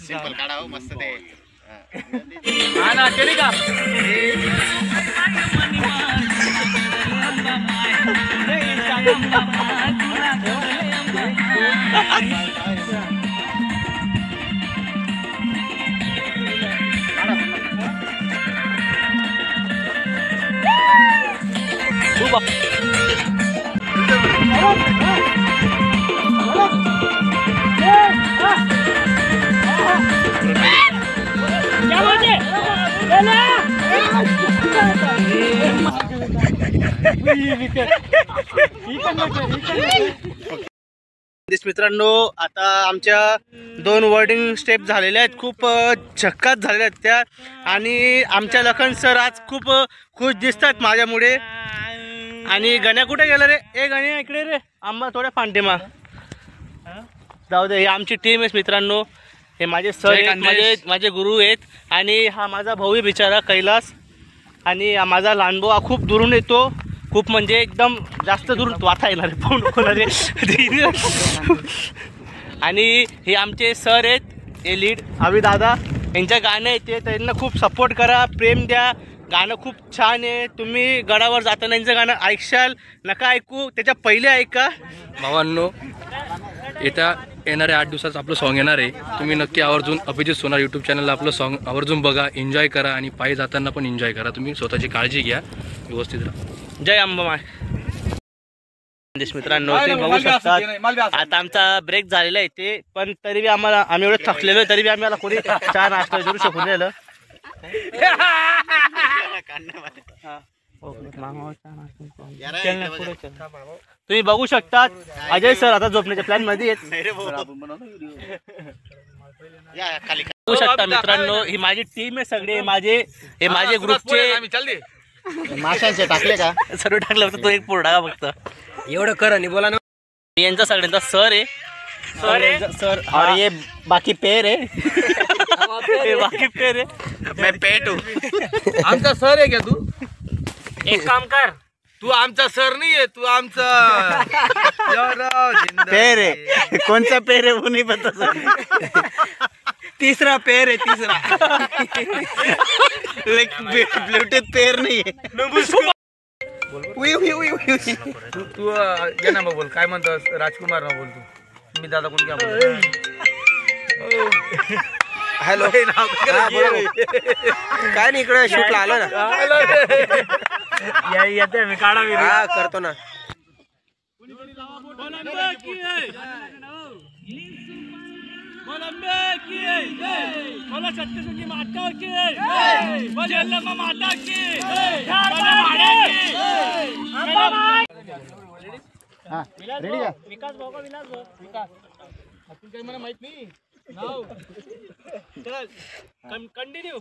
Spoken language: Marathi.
सिंपल काढा हो मस्त ते हा ना केली का मित्रांनो आता आमच्या 2 वर्डिंग स्टेप झालेल्या आहेत, खूप झक्कास झालेल्या आहेत त्या, आणि आमच्या लखन सर आज खूप खुश दिसतात माझ्यामुळे. आणि गण्या कुठे गेला रे? ए गण्या इकडे रे, आंबा थोड्या फांटेमा जाऊ दे. ही आमची टीम आहे मित्रांनो, हे माझे सर आहेत, माझे गुरु आहेत, आणि हा माझा भाऊ आहे बिचारा कैलास, आणि माझा लहान भाऊ खूप दुरून येतो, खूप म्हणजे एकदम जास्त दूर वाथा येणार आहे पाहू नको रे. आणि हे आमचे सर आहेत, हे लीड अभि दादा, यांच्या गाणं येते, त्यांना खूप सपोर्ट करा, प्रेम द्या. गाणं खूप छान आहे, तुम्ही गडावर जाताना यांचं गाणं ऐकशाल, नका ऐकू त्याच्या पहिले ऐका. भावांनो येत्या येणाऱ्या 8 दिवसात आपलं सॉन्ग येणार आहे, तुम्ही नक्की आवर्जून अभिजित सोनार यूट्यूब चॅनलला आपलं सॉन्ग आवर्जून बघा, एन्जॉय करा, आणि पायी जाताना पण एन्जॉय करा. तुम्ही स्वतःची काळजी घ्या, व्यवस्थित राहा. जय अंबामाय. मित्रांनो ते बघू शकतात, आता आमचा ब्रेक झालेला आहे ते, पण तरी बी आम्ही एवढं थकलेलो तरी बी आम्हाला कोणी चहा नाश्ता करू शकून दिलं. तुम्ही बघू शकतात अजय सर आता झोपण्याच्या प्लॅन मध्ये आहेत. बघू शकता मित्रांनो, ही माझी टीम आहे, सगळे हे माझे ग्रुपचे माशांचे टाकले का सर्व टाकलं होतं, तो एक पोरडा फक्त एवढं कर आणि बोला ना. यांचा सगळ्यांचा सर आहे, सर और ये बाकी पेर है. बाकी पेर है, मैं पेट हूँ. आमचा सर आहे का तू? एक काम कर, तू आमचा सर नाही आहे, तू आमचा पेर है. कौन सा पेर है वो नहीं बता सकते. तीसरा पेर है, तीसरा. ब्लूटूथ पेर नहीं है. तू या ना बोल, काय म्हणतोस? राजकुमार ना बोल तू. मी दादा कोण क्या बोल. हॅलो, काय नाही, इकडे शूटला आलो ना. येते मी काढा करतो ना. रेडी का? विकास भाऊ का विलास भाऊ? विकास. आपण काही मला माहित नाही. कंटिन्यू.